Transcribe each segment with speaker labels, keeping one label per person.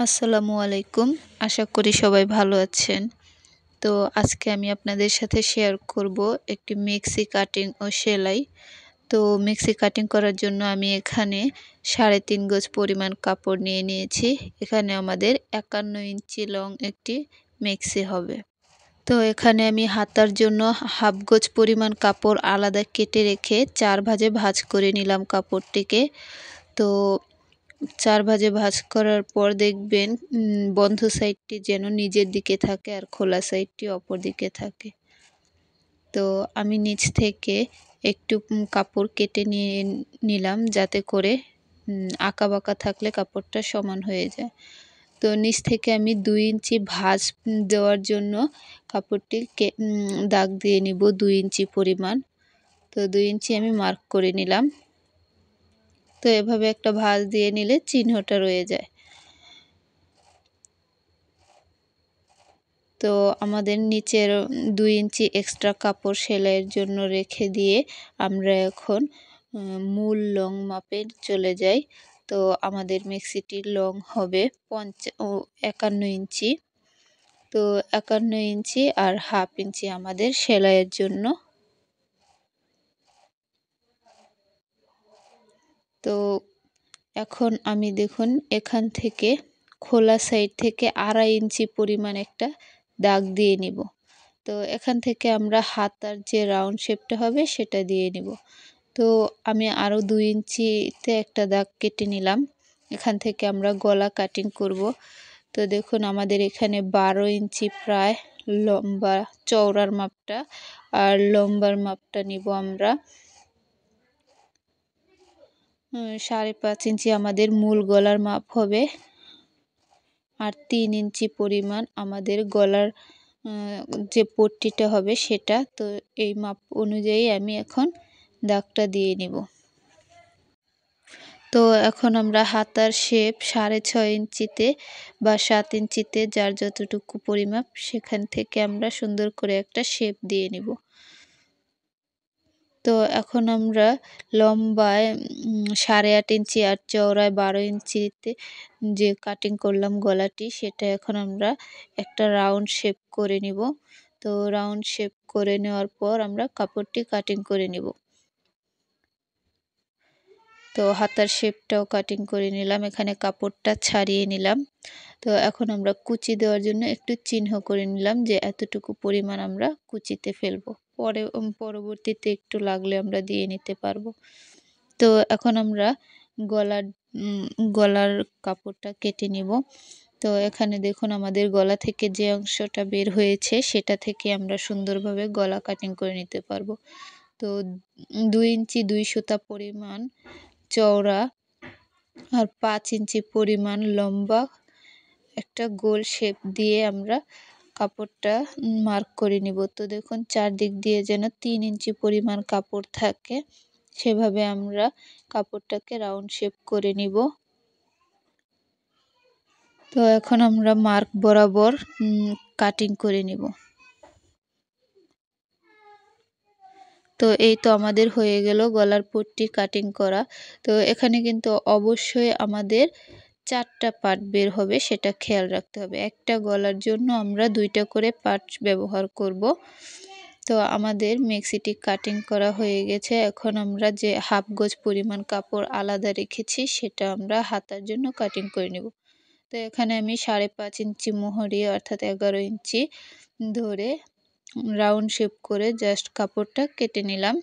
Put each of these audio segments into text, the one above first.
Speaker 1: আসসালামু আলাইকুম। আশা করি সবাই ভালো আছেন। তো আজকে আমি আপনাদের সাথে শেয়ার করব একটি মেক্সি কাটিং ও সেলাই। তো মেক্সি কাটিং করার জন্য আমি এখানে 3.5 গজ পরিমাণ কাপড় নিয়ে নিয়েছি। এখানে আমাদের 51 ইঞ্চি লং একটি মেক্সি হবে। তো এখানে আমি হাতার জন্য হাফ গজ পরিমাণ কাপড় আলাদা কেটে রেখে 4 ভাঁজে ভাঁজ করে নিলাম কাপড়টিকে। তো 4 ভাঁজে ভাঁজ করার পর দেখবেন বন্ধ সাইডটি যেন নিজের দিকে থাকে আর খোলা সাইডটি অপর দিকে থাকে। তো আমি নিচ থেকে একটু কাপড় কেটে নিয়ে নিলাম যাতে করে আঁকা বাঁকা থাকলে কাপড়টা সমান হয়ে যায়। তো নিচ থেকে আমি 2 ইঞ্চি ভাঁজ দেওয়ার জন্য কাপড়টিকে দাগ দিয়ে নিব 2 ইঞ্চি পরিমাণ। তো 2 ইঞ্চি আমি মার্ক করে নিলাম। তো এভাবে একটা ভাঁজ দিয়ে নিলে চিহ্নটা রয়ে যায়। তো আমাদের নিচের 2 ইঞ্চি এক্সট্রা কাপড় সেলাইয়ের জন্য রেখে দিয়ে আমরা এখন মূল লং মাপে চলে যাই। তো আমাদের মেক্সিটির লং হবে 51 ইঞ্চি। তো 51 ইঞ্চি আর হাফ ইঞ্চি আমাদের সেলাইয়ের জন্য। তো এখন আমি দেখুন এখান থেকে খোলা সাইড থেকে 2.5 ইঞ্চি পরিমাণ একটা দাগ দিয়ে নিব। তো এখান থেকে আমরা হাতার যে রাউন্ড শেপটা হবে সেটা দিয়ে নিব। তো আমি আরও 2 ইঞ্চিতে একটা দাগ কেটে নিলাম। এখান থেকে আমরা গলা কাটিং করব। তো দেখুন আমাদের এখানে 12 ইঞ্চি প্রায় লম্বা, চওড়ার মাপটা, আর লম্বার মাপটা নিব আমরা 5.5 ইঞ্চি আমাদের মূল গলার মাপ হবে। আর 3 ইঞ্চি পরিমাণ আমাদের গলার যে পট্টিটা হবে সেটা। তো এই মাপ অনুযায়ী আমি এখন দাগটা দিয়ে নিব। তো এখন আমরা হাতার শেপ 6.5 ইঞ্চিতে বা 7 ইঞ্চিতে যার যতটুকু পরিমাপ সেখান থেকে আমরা সুন্দর করে একটা শেপ দিয়ে নিব। তো এখন আমরা লম্বায় 8.5 ইঞ্চি আর চওড়ায় 12 ইঞ্চিতে যে কাটিং করলাম গলাটি, সেটা এখন আমরা একটা রাউন্ড শেপ করে নিব। তো রাউন্ড শেপ করে নেওয়ার পর আমরা কাপড়টি কাটিং করে নিব। তো হাতার শেপটাও কাটিং করে নিলাম, এখানে কাপড়টা ছাড়িয়ে নিলাম। তো এখন আমরা কুচি দেওয়ার জন্য একটু চিহ্ন করে নিলাম যে এতটুকু পরিমাণ আমরা কুচিতে ফেলবো। পরবর্তীতে একটু লাগলে আমরা দিয়ে নিতে পারবো। তো এখন আমরা গলার কাপড়টা কেটে নিব। তো এখানে দেখুন আমাদের গলা থেকে যে অংশটা বের হয়েছে সেটা থেকে আমরা সুন্দরভাবে গলা কাটিং করে নিতে পারবো। তো 2 ইঞ্চি 2 সুতা পরিমাণ চওড়া আর 5 ইঞ্চি পরিমাণ লম্বা একটা গোল শেপ দিয়ে আমরা কাপড়টা মার্ক করে নিব। তো দেখুন চারদিক দিয়ে যেন 3 ইঞ্চি পরিমাণ কাপড় থাকে, সেভাবে আমরা কাপড়টাকে রাউন্ড শেপ করে নিব। তো এখন আমরা মার্ক বরাবর কাটিং করে নিব। তো এই তো আমাদের হয়ে গেল গলার পট্টি কাটিং করা। তো এখানে কিন্তু অবশ্যই আমাদের 4টা পার্ট বের হবে, সেটা খেয়াল রাখতে হবে। একটা গলার জন্য আমরা 2টা করে পার্ট ব্যবহার করব। তো আমাদের মেক্সিটি কাটিং করা হয়ে গেছে। এখন আমরা যে হাফ গজ পরিমাণ কাপড় আলাদা রেখেছি সেটা আমরা হাতার জন্য কাটিং করে নেব। তো এখানে আমি 5.5 ইঞ্চি মোহরি অর্থাৎ 11 ইঞ্চি ধরে রাউন্ড শেপ করে জাস্ট কাপড়টা কেটে নিলাম।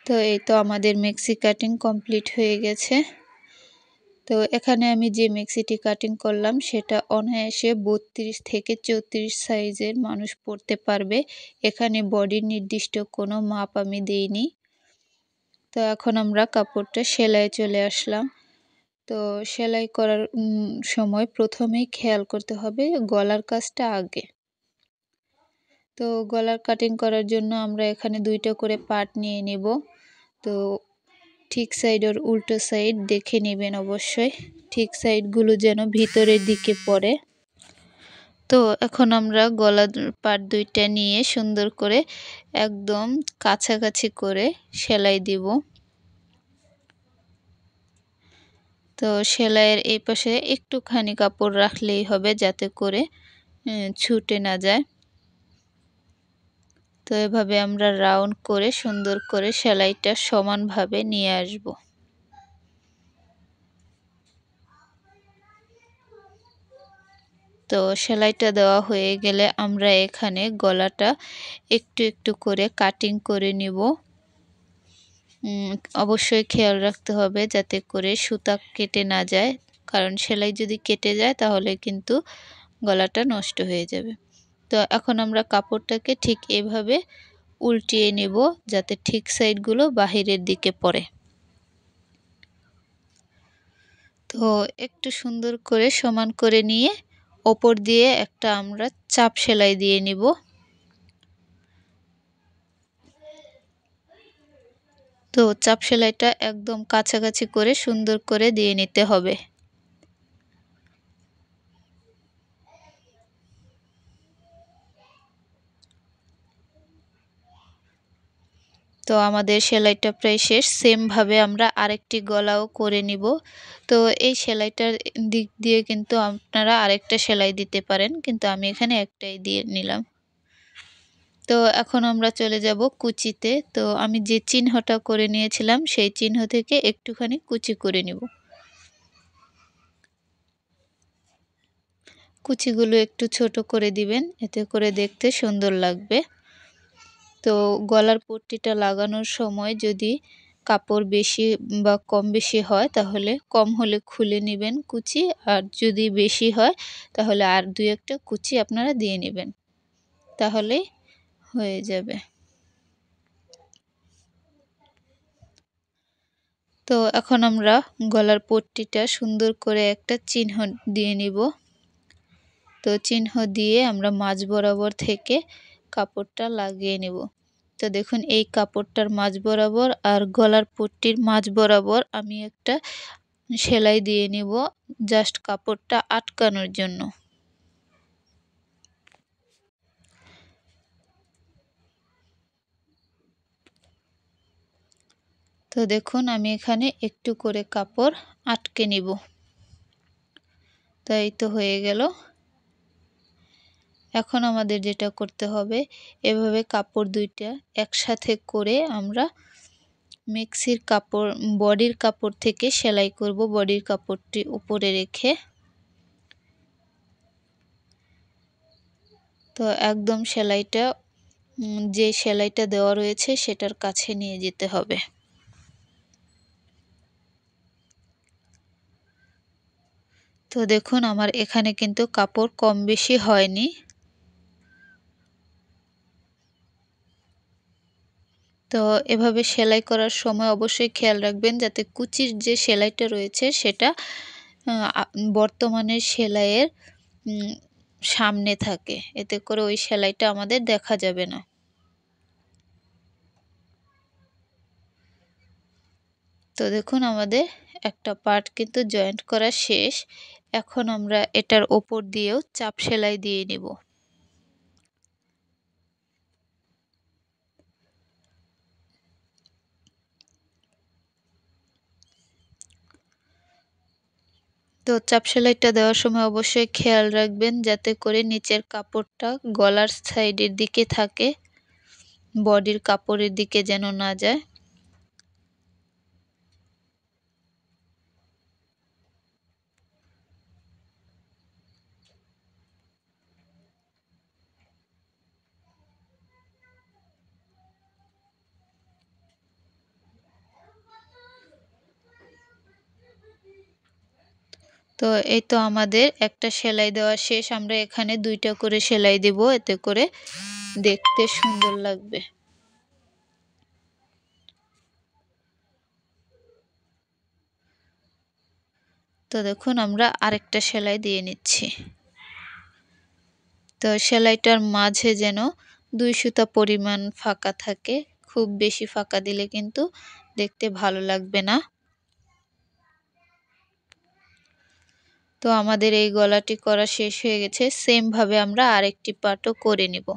Speaker 1: তো এই তো আমাদের মেক্সি কাটিং কমপ্লিট হয়ে গেছে। তো এখানে আমি যে মেক্সিটি কাটিং করলাম সেটা অনায়াসে 32 থেকে 34 সাইজের মানুষ পরতে পারবে। এখানে বডির নির্দিষ্ট কোনো মাপ আমি দেইনি। তো এখন আমরা কাপড়টা সেলাই চলে আসলাম। তো সেলাই করার সময় প্রথমেই খেয়াল করতে হবে গলার কাজটা আগে। তো গলার কাটিং করার জন্য আমরা এখানে 2টা করে পার্ট নিয়ে নেব। তো ঠিক সাইড আর উল্টো সাইড দেখে নেবেন অবশ্যই, ঠিক সাইডগুলো যেন ভিতরের দিকে পড়ে। তো এখন আমরা গলার পার্ট 2টা নিয়ে সুন্দর করে একদম কাছাকাছি করে সেলাই দিব। তো সেলাইয়ের এই পাশে একটুখানি কাপড় রাখলেই হবে যাতে করে ছুটে না যায়। তো এভাবে আমরা রাউন্ড করে সুন্দর করে সেলাইটা সমানভাবে নিয়ে আসব। তো সেলাইটা দেওয়া হয়ে গেলে আমরা এখানে গলাটা একটু একটু করে কাটিং করে নিব। অবশ্যই খেয়াল রাখতে হবে যাতে করে সুতা কেটে না যায়, কারণ সেলাই যদি কেটে যায় তাহলে কিন্তু গলাটা নষ্ট হয়ে যাবে। তো এখন আমরা কাপড়টাকে ঠিক এভাবে উল্টিয়ে নেব যাতে ঠিক সাইডগুলো বাহিরের দিকে পড়ে। তো একটু সুন্দর করে সমান করে নিয়ে ওপর দিয়ে একটা আমরা চাপ সেলাই দিয়ে নিব। তো চাপ সেলাইটা একদম কাছাকাছি করে সুন্দর করে দিয়ে নিতে হবে। তো আমাদের সেলাইটা প্রায় শেষ। সেম ভাবে আমরা আরেকটি গলাও করে নিব। তো এই সেলাইটার দিক দিয়ে কিন্তু আপনারা আরেকটা সেলাই দিতে পারেন, কিন্তু আমি এখানে একটাই দিয়ে নিলাম। তো এখন আমরা চলে যাব কুচিতে। তো আমি যে চিহ্নটা করে নিয়েছিলাম সেই চিহ্ন থেকে একটুখানি কুচি করে নিব। কুচিগুলো একটু ছোট করে দিবেন, এতে করে দেখতে সুন্দর লাগবে। তো গলার পট্টিটা লাগানোর সময় যদি কাপড় বেশি বা কম বেশি হয় তাহলে কম হলে খুলে নেবেন কুচি, আর যদি বেশি হয় তাহলে আর ২-১টা কুচি আপনারা দিয়ে নেবেন, তাহলেই হয়ে যাবে। তো এখন আমরা গলার পট্টিটা সুন্দর করে একটা চিহ্ন দিয়ে নিব। তো চিহ্ন দিয়ে আমরা মাঝ বরাবর থেকে কাপড়টা লাগিয়ে নেব। তো দেখুন এই কাপড়টার মাঝ বরাবর আর গলার পট্টির মাঝ বরাবর আমি একটা সেলাই দিয়ে নিব, জাস্ট কাপড়টা আটকানোর জন্য। তো দেখুন আমি এখানে একটু করে কাপড় আটকে নিব। তো এই তো হয়ে গেল। এখন আমাদের যেটা করতে হবে, এভাবে কাপড় দুইটা একসাথে করে আমরা মেক্সির কাপড় বডির কাপড় থেকে সেলাই করব। বডির কাপড়টি উপরে রেখে তো একদম সেলাইটা যে সেলাইটা দেওয়া রয়েছে সেটার কাছে নিয়ে যেতে হবে। তো দেখুন আমার এখানে কিন্তু কাপড় কম বেশি হয়নি। তো এভাবে সেলাই করার সময় অবশ্যই খেয়াল রাখবেন যাতে কুচির যে সেলাইটা রয়েছে সেটা বর্তমানের সেলাইয়ের সামনে থাকে, এতে করে ওই সেলাইটা আমাদের দেখা যাবে না। তো দেখুন আমাদের একটা পার্ট কিন্তু জয়েন্ট করা শেষ। এখন আমরা এটার ওপর দিয়েও চাপ সেলাই দিয়ে নেব। তো চাপ সেলাইটা দেওয়ার সময় অবশ্যই খেয়াল রাখবেন যাতে করে নিচের কাপড়টা গলার সাইডের দিকে থাকে, বডির কাপড়ের দিকে যেন না যায়। তো এই তো আমাদের একটা সেলাই দেওয়া শেষ। আমরা এখানে ২টা করে সেলাই দেব, এতে করে দেখতে সুন্দর লাগবে। তো দেখুন আমরা আরেকটা সেলাই দিয়ে নিচ্ছি। তো সেলাইটার মাঝে যেন ২ সুতা পরিমাণ ফাঁকা থাকে, খুব বেশি ফাঁকা দিলে কিন্তু দেখতে ভালো লাগবে না। তো আমাদের এই গলাটি করা শেষ হয়ে গেছে। সেম ভাবে আমরা আরেকটি পার্টও করে নিব।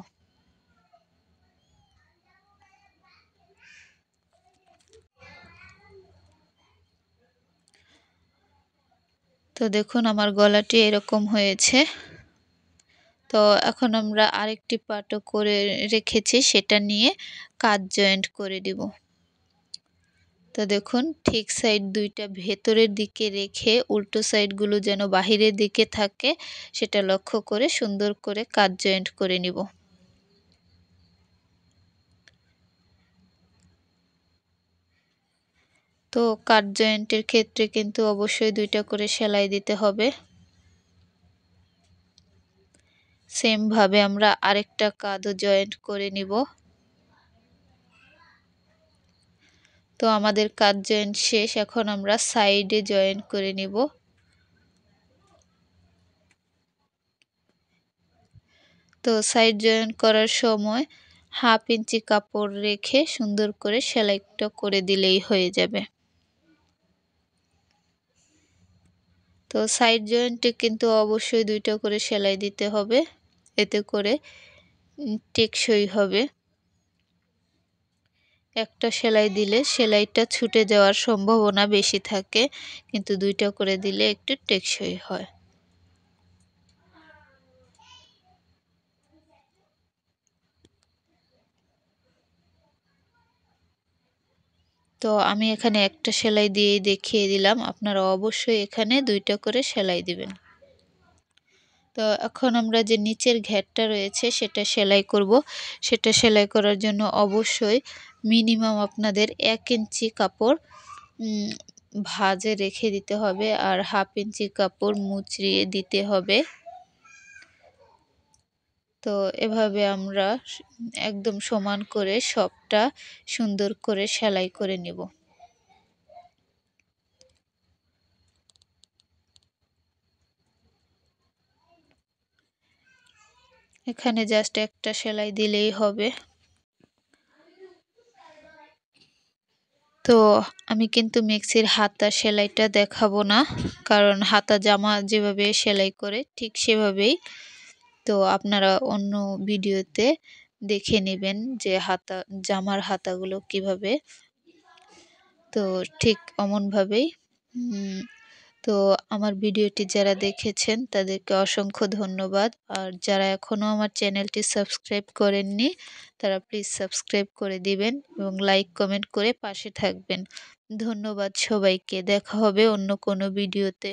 Speaker 1: তো দেখুন আমার গলাটি এরকম হয়েছে। তো এখন আমরা আরেকটি পাটও করে রেখেছি, সেটা নিয়ে কাঁধ জয়েন্ট করে দিব। তো দেখুন ঠিক সাইড দুইটা ভেতরের দিকে রেখে উল্টো সাইডগুলো যেন বাহিরের দিকে থাকে সেটা লক্ষ্য করে সুন্দর করে কাঁধ জয়েন্ট করে নিব। তো কাঁধ জয়েন্টের ক্ষেত্রে কিন্তু অবশ্যই দুইটা করে সেলাই দিতে হবে। সেম ভাবে আমরা আরেকটা কাঁধও জয়েন্ট করে নিব। তো আমাদের কাঁধ জয়েন্ট শেষ, এখন আমরা সাইডে জয়েন্ট করে নিব। তো সাইড জয়েন্ট করার সময় 1/2 ইঞ্চি কাপড় রেখে সুন্দর করে সেলাইটা করে দিলেই হয়ে যাবে। তো সাইড জয়েন্টে কিন্তু অবশ্যই দুইটা করে সেলাই দিতে হবে, এতে করে টেকসই হবে। একটা সেলাই দিলে সেলাইটা ছুটে যাওয়ার সম্ভাবনা বেশি থাকে, কিন্তু দুইটা করে দিলে একটু টেকসই হয়। তো আমি এখানে একটা সেলাই দিয়েই দেখিয়ে দিলাম, আপনারা অবশ্যই এখানে দুইটা করে সেলাই দিবেন। তো এখন আমরা যে নিচের ঘেরটা রয়েছে সেটা সেলাই করব। সেটা সেলাই করার জন্য অবশ্যই মিনিমাম আপনাদের 1 ইঞ্চি কাপড় ভাঁজে রেখে দিতে হবে, আর 1/2 ইঞ্চি কাপড় মুচড়িয়ে দিতে হবে। তো এভাবে আমরা একদম সমান করে সবটা সুন্দর করে সেলাই করে নিব। এখানে জাস্ট একটা সেলাই দিলেই হবে। তো আমি কিন্তু মেক্সির হাতা সেলাইটা দেখাবো না, কারণ হাতা জামা যেভাবে সেলাই করে ঠিক সেভাবেই। তো আপনারা অন্য ভিডিওতে দেখে নেবেন যে জামার হাতাগুলো কিভাবে, তো ঠিক অমনভাবেই। তো আমার ভিডিওটি যারা দেখেছেন তাদেরকে অসংখ্য ধন্যবাদ, আর যারা এখনও আমার চ্যানেলটি সাবস্ক্রাইব করেননি তারা প্লিজ সাবস্ক্রাইব করে দিবেন এবং লাইক কমেন্ট করে পাশে থাকবেন। ধন্যবাদ সবাইকে, দেখা হবে অন্য কোনো ভিডিওতে।